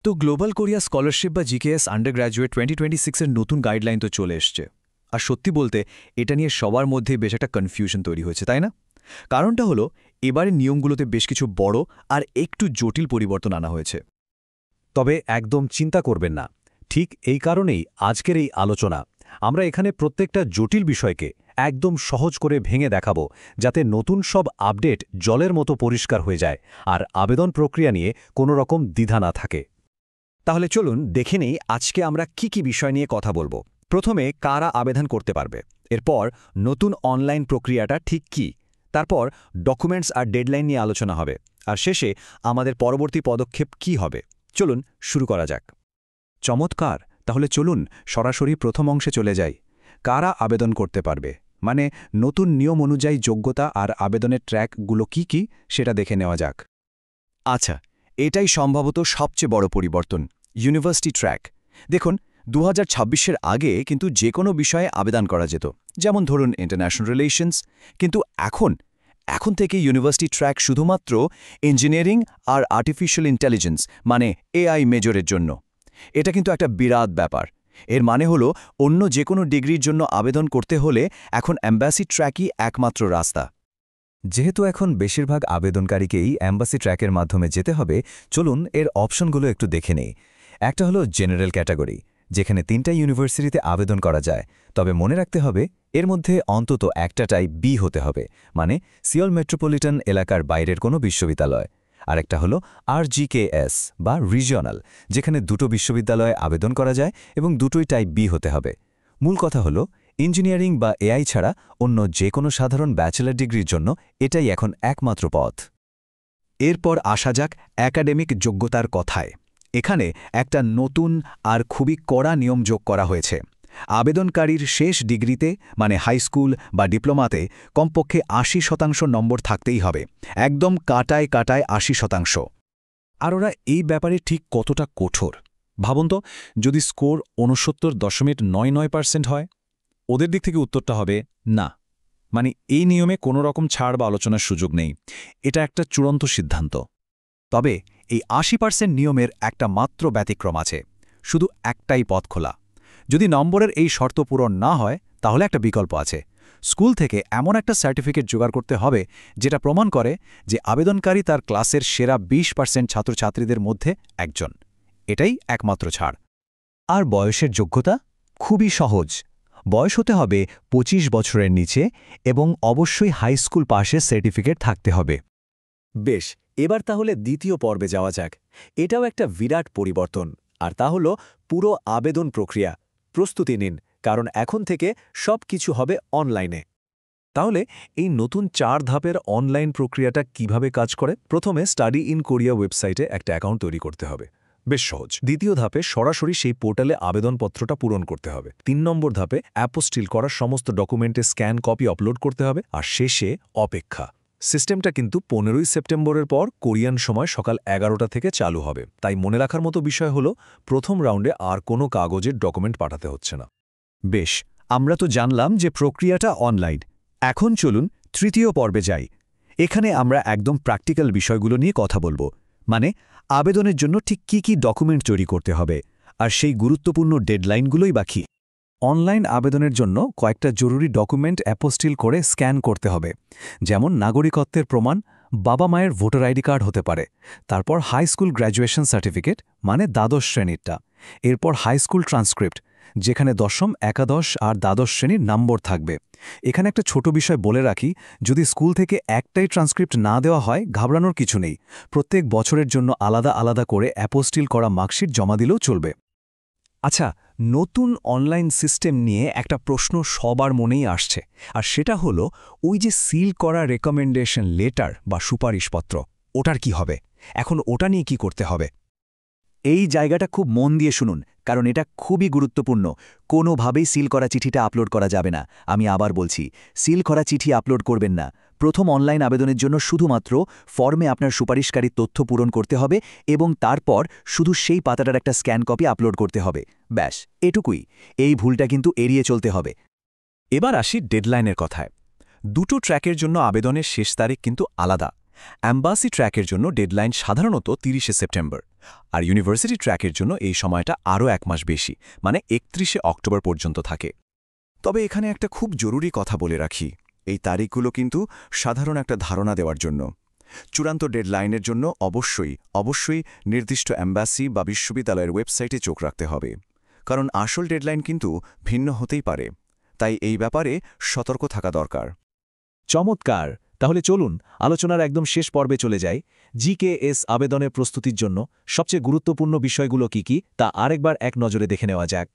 তো global Korea scholarship বা GKS undergraduate 2026-এর নতুন গাইডলাইন তো চলে এসছে। আর সত্যি বলতে এটা নিয়ে সবার মধ্যেই বেশ একটা কনফিউশন তৈরি হয়েছে, তাই না? কারণটা হলো এবারের নিয়মগুলোতে বেশ কিছু বড় আর একটু জটিল পরিবর্তন আনা হয়েছে। তবে একদম চিন্তা করবেন না, ঠিক এই কারণেই আজকের এই আলোচনা। আমরা এখানে প্রত্যেকটা জটিল বিষয়কে একদম সহজ করে ভেঙে দেখাবো, যাতে নতুন সব আপডেট জলের মতো পরিষ্কার হয়ে যায় আর আবেদন প্রক্রিয়া নিয়ে কোনো রকম দ্বিধা না থাকে। তাহলে চলুন দেখে নেই আজকে আমরা কি বিষয় নিয়ে কথা বলবো। প্রথমে কারা আবেদন করতে পারবে, এরপর নতুন অনলাইন প্রক্রিয়াটা ঠিক কি, তারপর ডকুমেন্টস আর ডেডলাইন নিয়ে আলোচনা হবে, আর শেষে আমাদের পরবর্তী পদক্ষেপ কি হবে। চলুন শুরু করা যাক। চমৎকার, তাহলে চলুন সরাসরি প্রথম অংশে চলে যাই। কারা আবেদন করতে পারবে, মানে নতুন নিয়ম অনুযায়ী যোগ্যতা আর আবেদনের ট্র্যাকগুলো কি সেটা দেখে নেওয়া যাক। আচ্ছা, এটাই সম্ভবত সবচেয়ে বড় পরিবর্তন, ইউনিভার্সিটি ট্র্যাক। দেখুন, 2026-এর আগে কিন্তু যে কোনো বিষয়ে আবেদন করা যেত, যেমন ধরুন ইন্টারন্যাশনাল রিলেশনস। কিন্তু এখন থেকে ইউনিভার্সিটি ট্র্যাক শুধুমাত্র ইঞ্জিনিয়ারিং আর আর্টিফিশিয়াল ইন্টেলিজেন্স মানে এআই মেজরের জন্য। এটা কিন্তু একটা বিরাট ব্যাপার। এর মানে হলো অন্য যে কোনো ডিগ্রির জন্য আবেদন করতে হলে এখন এমবাসি ট্র্যাকই একমাত্র রাস্তা। যেহেতু এখন বেশিরভাগ আবেদনকারীকেই অ্যাম্বাসি ট্র্যাকের মাধ্যমে যেতে হবে, চলুন এর অপশনগুলো একটু দেখে নেই। একটা হলো জেনারেল ক্যাটাগরি, যেখানে 3টা ইউনিভার্সিটিতে আবেদন করা যায়, তবে মনে রাখতে হবে এর মধ্যে অন্তত একটাটাই বি হতে হবে, মানে সিওল মেট্রোপলিটন এলাকার বাইরের কোনো বিশ্ববিদ্যালয়। আরেকটা হলো আরজিকেএস বা রিজিওনাল, যেখানে 2টো বিশ্ববিদ্যালয়ে আবেদন করা যায় এবং দুটোই টাইপ বি হতে হবে। মূল কথা হলো ইঞ্জিনিয়ারিং বা এআই ছাড়া অন্য যে কোনো সাধারণ ব্যাচেলর ডিগ্রির জন্য এটাই এখন একমাত্র পথ। এরপর আসা যাক একাডেমিক যোগ্যতার কথায়। এখানে একটা নতুন আর খুবই কড়া নিয়ম যোগ করা হয়েছে। আবেদনকারীর শেষ ডিগ্রিতে মানে হাই স্কুল বা ডিপ্লোমাতে কমপক্ষে 80% নম্বর থাকতেই হবে, একদম কাটায় 80%। আর ওরা এই ব্যাপারে ঠিক কতটা কঠোর ভাবুন তো। যদি স্কোর 69.99% হয়, ওদের দিক থেকে উত্তরটা হবে না, মানে এই নিয়মে কোনো রকম ছাড় বা আলোচনার সুযোগ নেই। এটা একটা চূড়ান্ত সিদ্ধান্ত। তবে এই 80% নিয়মের একটা মাত্র ব্যতিক্রম আছে, শুধু একটাই পথ খোলা। যদি নম্বরের এই শর্ত পূরণ না হয়, তাহলে একটা বিকল্প আছে। স্কুল থেকে এমন একটা সার্টিফিকেট জোগাড় করতে হবে যেটা প্রমাণ করে যে আবেদনকারী তার ক্লাসের সেরা 20% ছাত্রছাত্রীদের মধ্যে একজন। এটাই একমাত্র ছাড়। আর বয়সের যোগ্যতা খুবই সহজ। বয়স হতে হবে 25 বছরের নিচে এবং অবশ্যই হাই স্কুল পাশের সার্টিফিকেট থাকতে হবে। বেশ, এবার তাহলে দ্বিতীয় পর্বে যাওয়া যাক। এটাও একটা বিরাট পরিবর্তন, আর তা হলো পুরো আবেদন প্রক্রিয়া। প্রস্তুতি নিন, কারণ এখন থেকে সব কিছু হবে অনলাইনে। তাহলে এই নতুন 4 ধাপের অনলাইন প্রক্রিয়াটা কিভাবে কাজ করে? প্রথমে স্টাডি ইন কোরিয়া ওয়েবসাইটে একটা অ্যাকাউন্ট তৈরি করতে হবে, বেশ সহজ। দ্বিতীয় ধাপে সরাসরি সেই পোর্টালে আবেদনপত্রটা পূরণ করতে হবে। 3 নম্বর ধাপে অ্যাপোস্টিল করা সমস্ত ডকুমেন্টে স্ক্যান কপি আপলোড করতে হবে। আর শেষে অপেক্ষা। সিস্টেমটা কিন্তু 15ই সেপ্টেম্বরের পর কোরিয়ান সময় সকাল 11টা থেকে চালু হবে। তাই মনে রাখার মতো বিষয় হলো, প্রথম রাউন্ডে আর কোনো কাগজের ডকুমেন্ট পাঠাতে হচ্ছে না। বেশ, আমরা তো জানলাম যে প্রক্রিয়াটা অনলাইন। এখন চলুন তৃতীয় পর্বে যাই। এখানে আমরা একদম প্র্যাকটিক্যাল বিষয়গুলো নিয়ে কথা বলবো, মানে আবেদনের জন্য ঠিক কি ডকুমেন্ট তৈরি করতে হবে, আর সেই গুরুত্বপূর্ণ ডেডলাইনগুলোই বাকি। অনলাইন আবেদনের জন্য কয়েকটা জরুরি ডকুমেন্ট অ্যাপোস্টিল করে স্ক্যান করতে হবে, যেমন নাগরিকত্বের প্রমাণ, বাবা মায়ের ভোটার আইডি কার্ড হতে পারে, তারপর হাই স্কুল গ্র্যাজুয়েশন সার্টিফিকেট মানে দ্বাদশ শ্রেণীরটা, এরপর হাই স্কুল ট্রান্সক্রিপ্ট, যেখানে দশম, একাদশ আর দ্বাদশ শ্রেণীর নম্বর থাকবে। এখানে একটা ছোট বিষয় বলে রাখি, যদি স্কুল থেকে একটাই ট্রান্সক্রিপ্ট না দেওয়া হয়, ঘাবড়ানোর কিছু নেই। প্রত্যেক বছরের জন্য আলাদা আলাদা করে অ্যাপোস্টিল করা মার্কশিট জমা দিলেও চলবে। আচ্ছা, নতুন অনলাইন সিস্টেম নিয়ে একটা প্রশ্ন সবার মনেই আসছে, আর সেটা হলো ওই যে সিল করা রেকমেন্ডেশন লেটার বা সুপারিশপত্র, ওটার কি হবে? এখন ওটা নিয়ে কি করতে হবে? এই জায়গাটা খুব মন দিয়ে শুনুন, কারণ এটা খুবই গুরুত্বপূর্ণ। কোনোভাবেই সিল করা চিঠিটা আপলোড করা যাবে না। আমি আবার বলছি, সিল করা চিঠি আপলোড করবেন না। প্রথম অনলাইন আবেদনের জন্য শুধুমাত্র ফর্মে আপনার সুপারিশকারীর তথ্য পূরণ করতে হবে এবং তারপর শুধু সেই পাতাটার একটা স্ক্যান কপি আপলোড করতে হবে। ব্যাস, এটুকুই। এই ভুলটা কিন্তু এড়িয়ে চলতে হবে। এবার আসি ডেডলাইনের কথায়। দুটো ট্র্যাকের জন্য আবেদনের শেষ তারিখ কিন্তু আলাদা। অ্যাম্বাসি ট্র্যাকের জন্য ডেডলাইন সাধারণত 30শে সেপ্টেম্বর, আর ইউনিভার্সিটি ট্র্যাকের জন্য এই সময়টা আরও 1 মাস বেশি, মানে 31শে অক্টোবর পর্যন্ত থাকে। তবে এখানে একটা খুব জরুরি কথা বলে রাখি, এই তারিখগুলো কিন্তু সাধারণ একটা ধারণা দেওয়ার জন্য। চূড়ান্ত ডেডলাইনের জন্য অবশ্যই নির্দিষ্ট অ্যাম্বাসি বা বিশ্ববিদ্যালয়ের ওয়েবসাইটে চোখ রাখতে হবে, কারণ আসল ডেডলাইন কিন্তু ভিন্ন হতেই পারে। তাই এই ব্যাপারে সতর্ক থাকা দরকার। চমৎকার! তাহলে চলুন আলোচনার একদম শেষ পর্বে চলে যাই। জিকেএস আবেদনের প্রস্তুতির জন্য সবচেয়ে গুরুত্বপূর্ণ বিষয়গুলো কি তা আরেকবার এক নজরে দেখে নেওয়া যাক।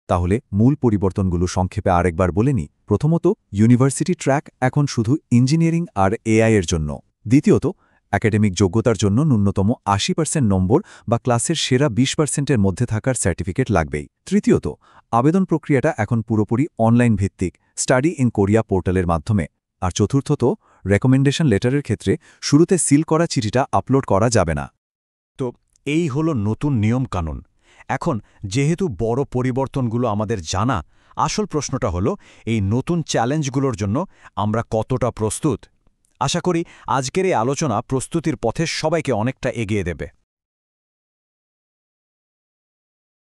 তাহলে মূল পরিবর্তনগুলো সংক্ষেপে আরেকবার বলে নিই। প্রথমত, ইউনিভার্সিটি ট্র্যাক এখন শুধু ইঞ্জিনিয়ারিং আর এআই এর জন্য। দ্বিতীয়ত, একাডেমিক যোগ্যতার জন্য ন্যূনতম 80% নম্বর বা ক্লাসের সেরা 20%-এর মধ্যে থাকার সার্টিফিকেট লাগবেই। তৃতীয়ত, আবেদন প্রক্রিয়াটা এখন পুরোপুরি অনলাইন ভিত্তিক, স্টাডি ইন কোরিয়া পোর্টালের মাধ্যমে। আর চতুর্থত, রেকমেন্ডেশন লেটারের ক্ষেত্রে শুরুতে সিল করা চিঠিটা আপলোড করা যাবে না। তো এই হলো নতুন নিয়মকানুন। এখন যেহেতু বড় পরিবর্তনগুলো আমাদের জানা, আসল প্রশ্নটা হলো এই নতুন চ্যালেঞ্জগুলোর জন্য আমরা কতটা প্রস্তুত। আশা করি আজকের এই আলোচনা প্রস্তুতির পথে সবাইকে অনেকটা এগিয়ে দেবে।